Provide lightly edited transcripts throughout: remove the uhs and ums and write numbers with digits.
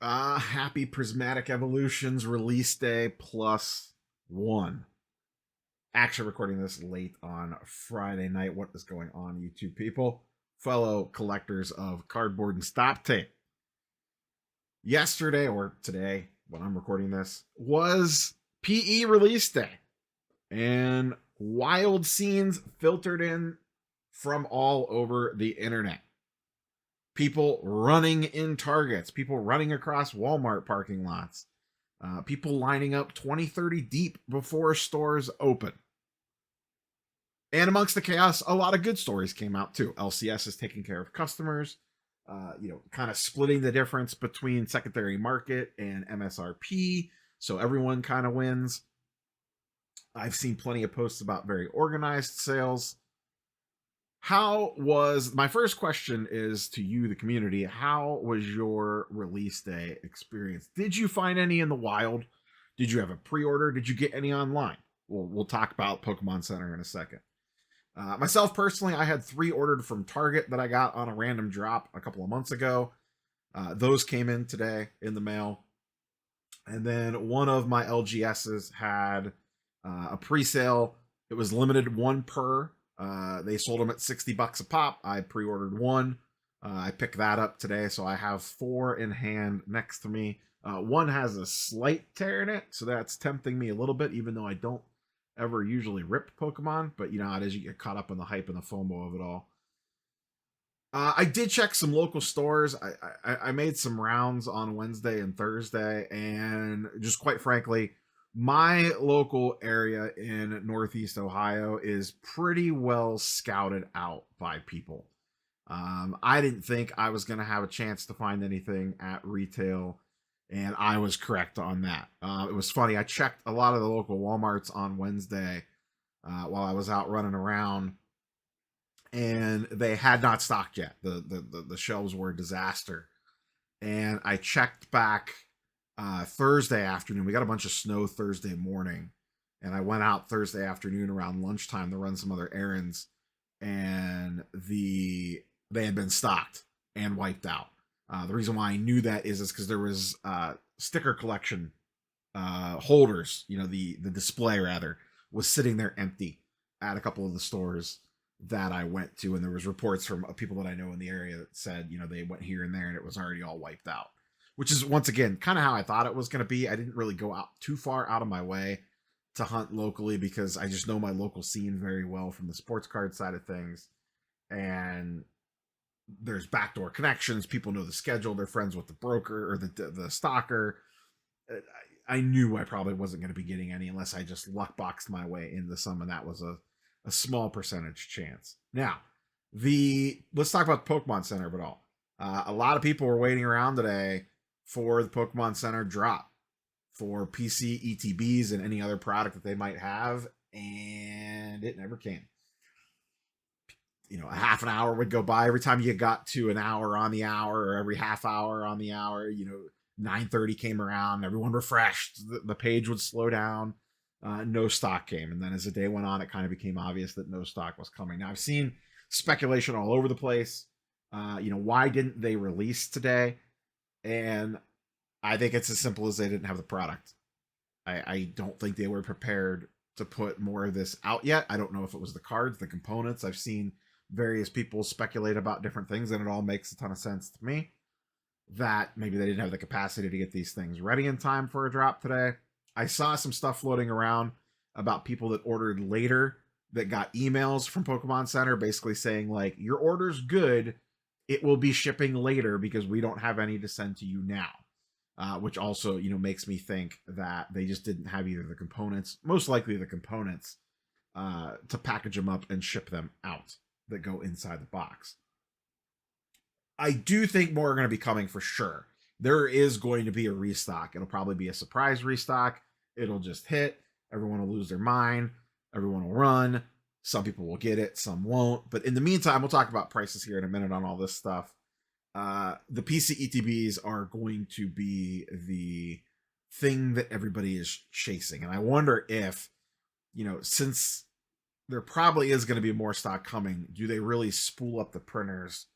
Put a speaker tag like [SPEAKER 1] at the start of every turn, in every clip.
[SPEAKER 1] Happy Prismatic Evolutions release day plus one. Actually, recording this late on Friday night. What is going on, YouTube people? Fellow collectors of cardboard and stop tape. Yesterday, or today, when I'm recording this, was PE release day. And wild scenes filtered in from all over the internet. People running in Targets, people running across Walmart parking lots, people lining up 20, 30 deep before stores open. And amongst the chaos, a lot of good stories came out too. LCS is taking care of customers, kind of splitting the difference between secondary market and MSRP. So everyone kind of wins. I've seen plenty of posts about very organized sales. How was my first question is to you, the community? How was your release day experience? Did you find any in the wild? Did you have a pre-order? Did you get any online? We'll talk about Pokemon Center in a second. Myself personally, I had 3 ordered from Target that I got on a random drop a couple of months ago. Those came in today in the mail. And then one of my LGSs had a pre-sale. It was limited 1 per. They sold them at $60 a pop. I pre-ordered 1. I picked that up today, so I have 4 in hand next to me. One has a slight tear in it, so that's tempting me a little bit, even though I don't ever usually rip Pokemon. But you know how it is, you get caught up in the hype and the FOMO of it all. I did check some local stores. I made some rounds on Wednesday and Thursday, and just quite frankly, my local area in Northeast Ohio is pretty well scouted out by people. I didn't think I was going to have a chance to find anything at retail, and I was correct on that. It was funny. I checked a lot of the local Walmarts on Wednesday while I was out running around, and they had not stocked yet. The shelves were a disaster. And I checked back Thursday afternoon. We got a bunch of snow Thursday morning, and I went out Thursday afternoon around lunchtime to run some other errands, and they had been stocked and wiped out. The reason why I knew that is because there was sticker collection holders. You know, the display rather was sitting there empty at a couple of the stores that I went to, and there was reports from people that I know in the area that said, you know, they went here and there and it was already all wiped out. Which is once again kind of how I thought it was going to be. I didn't really go out too far out of my way to hunt locally because I just know my local scene very well from the sports card side of things. And there's backdoor connections. People know the schedule. They're friends with the broker or the stocker. I knew I probably wasn't going to be getting any unless I just luck boxed my way into some, and that was a small percentage chance. Now, let's talk about the Pokemon Center of it all. A lot of people were waiting around today for the Pokemon Center drop for PC ETBs and any other product that they might have, and it never came. You know, a half an hour would go by every time you got to an hour on the hour, or every half hour on the hour. You know, 9:30 came around, everyone refreshed, the page would slow down. No stock came, and then as the day went on, it kind of became obvious that no stock was coming. Now I've seen speculation all over the place. Why didn't they release today? And I think it's as simple as they didn't have the product. I don't think they were prepared to put more of this out yet. I don't know if it was the cards, the components. I've seen various people speculate about different things, and it all makes a ton of sense to me that maybe they didn't have the capacity to get these things ready in time for a drop today. I saw some stuff floating around about people that ordered later that got emails from Pokemon Center basically saying, like, your order's good. It will be shipping later because we don't have any to send to you now. Which also, makes me think that they just didn't have either the components, most likely the components, to package them up and ship them out that go inside the box. I do think more are going to be coming for sure. There is going to be a restock. It'll probably be a surprise restock. It'll just hit. Everyone will lose their mind. Everyone will run. Some people will get it. Some won't. But in the meantime, we'll talk about prices here in a minute on all this stuff. The PC ETBs are going to be the thing that everybody is chasing. And I wonder if, since there probably is going to be more stock coming, do they really spool up the printers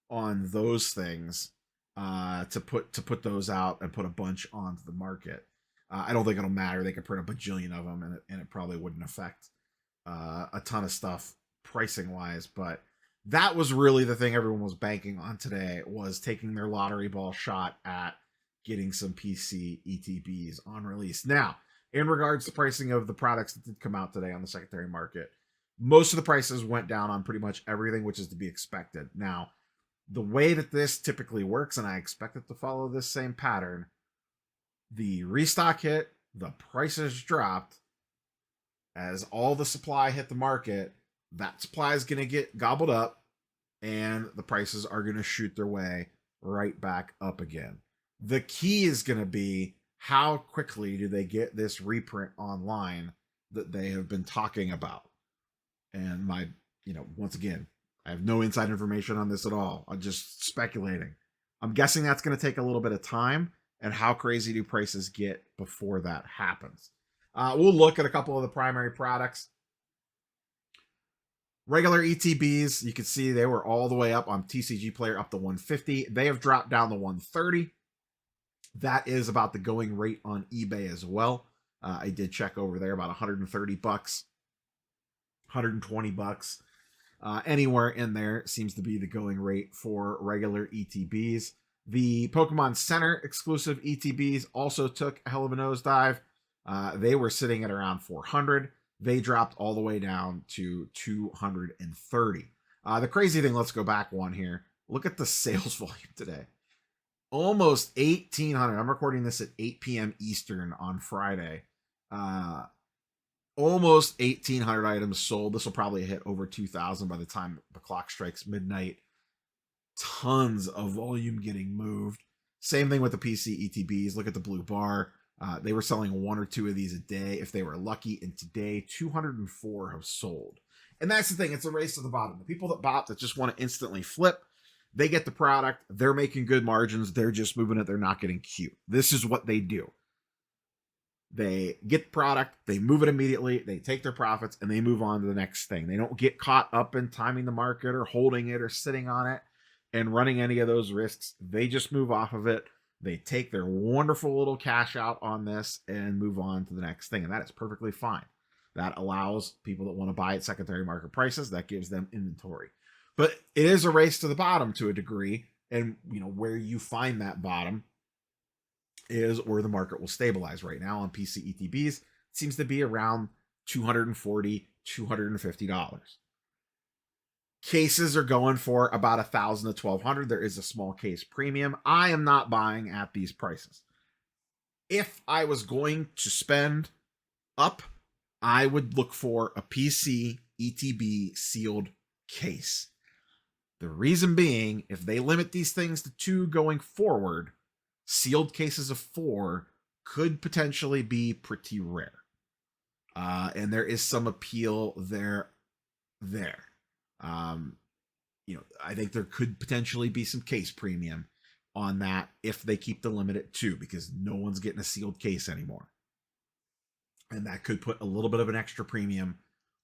[SPEAKER 1] on those things to put those out and put a bunch onto the market. I don't think it'll matter. They could print a bajillion of them, and it probably wouldn't affect a ton of stuff pricing wise. But that was really the thing everyone was banking on today, was taking their lottery ball shot at getting some PC ETBs on release. Now, in regards to pricing of the products that did come out today on the secondary market, most of the prices went down on pretty much everything, which is to be expected. Now, the way that this typically works, and I expect it to follow this same pattern, the restock hit, the prices dropped. As all the supply hit the market, that supply is going to get gobbled up, and the prices are going to shoot their way right back up again. The key is going to be, how quickly do they get this reprint online that they have been talking about? And once again, I have no inside information on this at all. I'm just speculating. I'm guessing that's going to take a little bit of time. And how crazy do prices get before that happens? We'll look at a couple of the primary products. Regular ETBs, you can see they were all the way up on TCG Player, up to 150. They have dropped down to 130. That is about the going rate on eBay as well. I did check over there, about 130 bucks, 120 bucks. Anywhere in there seems to be the going rate for regular ETBs. The Pokemon Center exclusive ETBs also took a hell of a nosedive. They were sitting at around 400. They dropped all the way down to 230. The crazy thing, let's go back one here. Look at the sales volume today. Almost 1,800. I'm recording this at 8 p.m. Eastern on Friday. Almost 1,800 items sold. This will probably hit over 2,000 by the time the clock strikes midnight. Tons of volume getting moved. Same thing with the PC ETBs. Look at the blue bar. They were selling 1 or 2 of these a day if they were lucky, and today 204 have sold. And that's the thing, it's a race to the bottom. The people that bought, that just want to instantly flip, they get the product, they're making good margins, they're just moving it, they're not getting cute. This is what they do. They get the product, they move it immediately, they take their profits, and they move on to the next thing. They don't get caught up in timing the market or holding it or sitting on it and running any of those risks. They just move off of it. They take their wonderful little cash out on this and move on to the next thing. And that is perfectly fine. That allows people that want to buy at secondary market prices, that gives them inventory. But it is a race to the bottom to a degree. And where you find that bottom is where the market will stabilize right now on PC ETBs. It seems to be around $240, $250. Cases are going for about $1,000 to $1,200. There is a small case premium. I am not buying at these prices. If I was going to spend up, I would look for a PC ETB sealed case. The reason being, if they limit these things to 2 going forward, sealed cases of 4 could potentially be pretty rare. And there is some appeal there. I think there could potentially be some case premium on that if they keep the limit at 2, because no one's getting a sealed case anymore. And that could put a little bit of an extra premium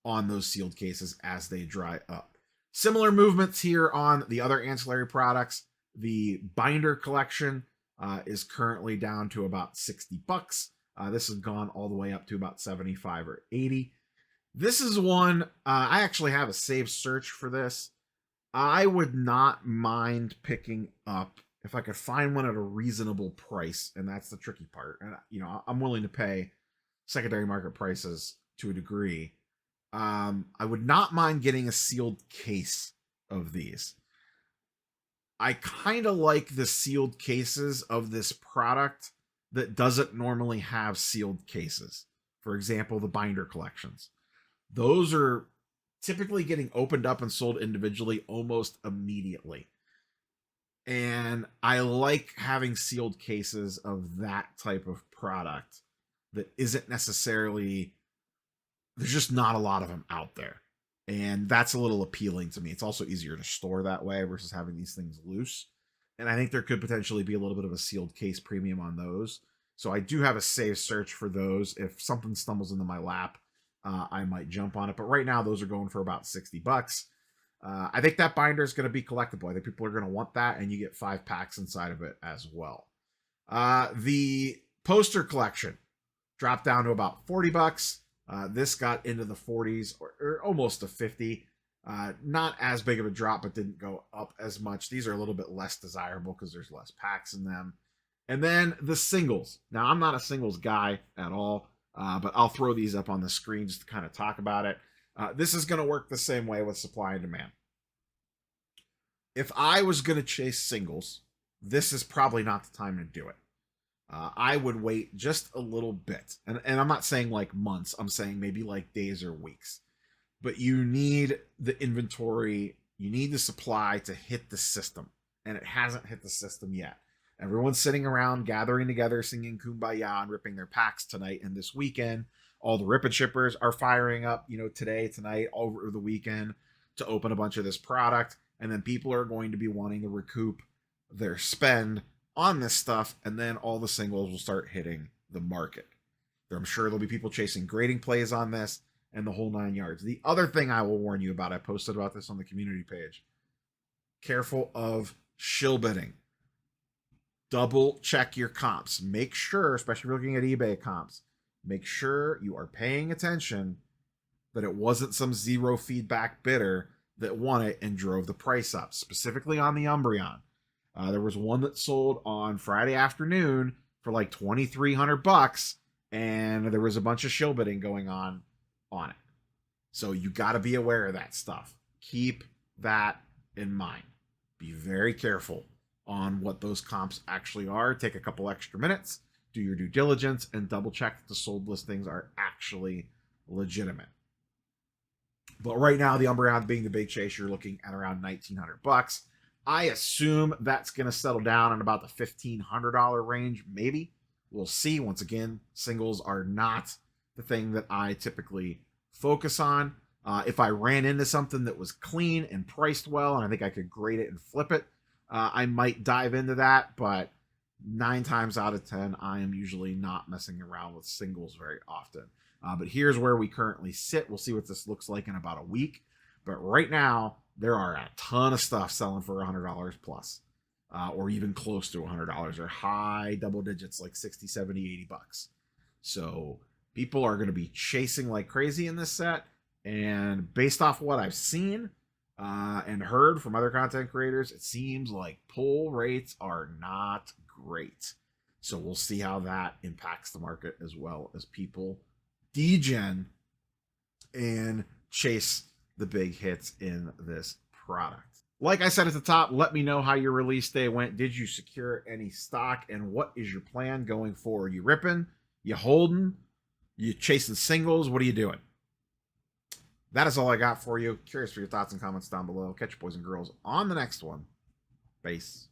[SPEAKER 1] on those sealed cases as they dry up. Similar movements here on the other ancillary products. The binder collection is currently down to about 60 bucks. This has gone all the way up to about 75 or 80. This is one, I actually have a saved search for this. I would not mind picking up if I could find one at a reasonable price, and that's the tricky part. And I'm willing to pay secondary market prices to a degree. I would not mind getting a sealed case of these. I kind of like the sealed cases of this product that doesn't normally have sealed cases. For example, the binder collections. Those are typically getting opened up and sold individually almost immediately. And I like having sealed cases of that type of product that isn't necessarily, there's just not a lot of them out there. And that's a little appealing to me. It's also easier to store that way versus having these things loose. And I think there could potentially be a little bit of a sealed case premium on those. So I do have a save search for those. If something stumbles into my lap, I might jump on it. But right now, those are going for about 60 bucks. I think that binder is going to be collectible. I think people are going to want that, and you get 5 packs inside of it as well. The poster collection dropped down to about $40. This got into the 40s or almost to 50. Not as big of a drop, but didn't go up as much. These are a little bit less desirable because there's less packs in them. And then the singles. Now, I'm not a singles guy at all, but I'll throw these up on the screen just to kind of talk about it. This is going to work the same way with supply and demand. If I was going to chase singles, this is probably not the time to do it. I would wait just a little bit. And I'm not saying like months. I'm saying maybe like days or weeks. But you need the inventory. You need the supply to hit the system. And it hasn't hit the system yet. Everyone's sitting around, gathering together, singing Kumbaya and ripping their packs tonight and this weekend. All the rip and shippers are firing up, today, tonight, over the weekend to open a bunch of this product. And then people are going to be wanting to recoup their spend on this stuff. And then all the singles will start hitting the market. I'm sure there'll be people chasing grading plays on this and the whole 9 yards. The other thing I will warn you about, I posted about this on the community page. Careful of shill bidding. Double check your comps. Make sure, especially if you're looking at eBay comps, make sure you are paying attention that it wasn't some zero feedback bidder that won it and drove the price up. Specifically on the Umbreon. There was one that sold on Friday afternoon for like $2,300, and there was a bunch of shill bidding going on it. So you got to be aware of that stuff. Keep that in mind. Be very careful on what those comps actually are. Take a couple extra minutes, do your due diligence, and double check that the sold listings are actually legitimate. But right now, the Umbreon being the big chase, you're looking at around $1,900. I assume that's going to settle down in about the $1,500 range, maybe. We'll see. Once again, singles are not the thing that I typically focus on. If I ran into something that was clean and priced well, and I think I could grade it and flip it, I might dive into that, but 9 times out of 10, I am usually not messing around with singles very often. But here's where we currently sit. We'll see what this looks like in about a week. But right now, there are a ton of stuff selling for $100 plus, or even close to $100, or high double digits like 60, 70, $80. So people are going to be chasing like crazy in this set. And based off what I've seen, and heard from other content creators, it seems like pull rates are not great. So we'll see how that impacts the market as well as people degen and chase the big hits in this product. Like I said at the top, let me know how your release day went. Did you secure any stock, and what is your plan going forward? You ripping? You holding? You chasing singles? What are you doing? That is all I got for you. Curious for your thoughts and comments down below. Catch you boys and girls on the next one. Peace.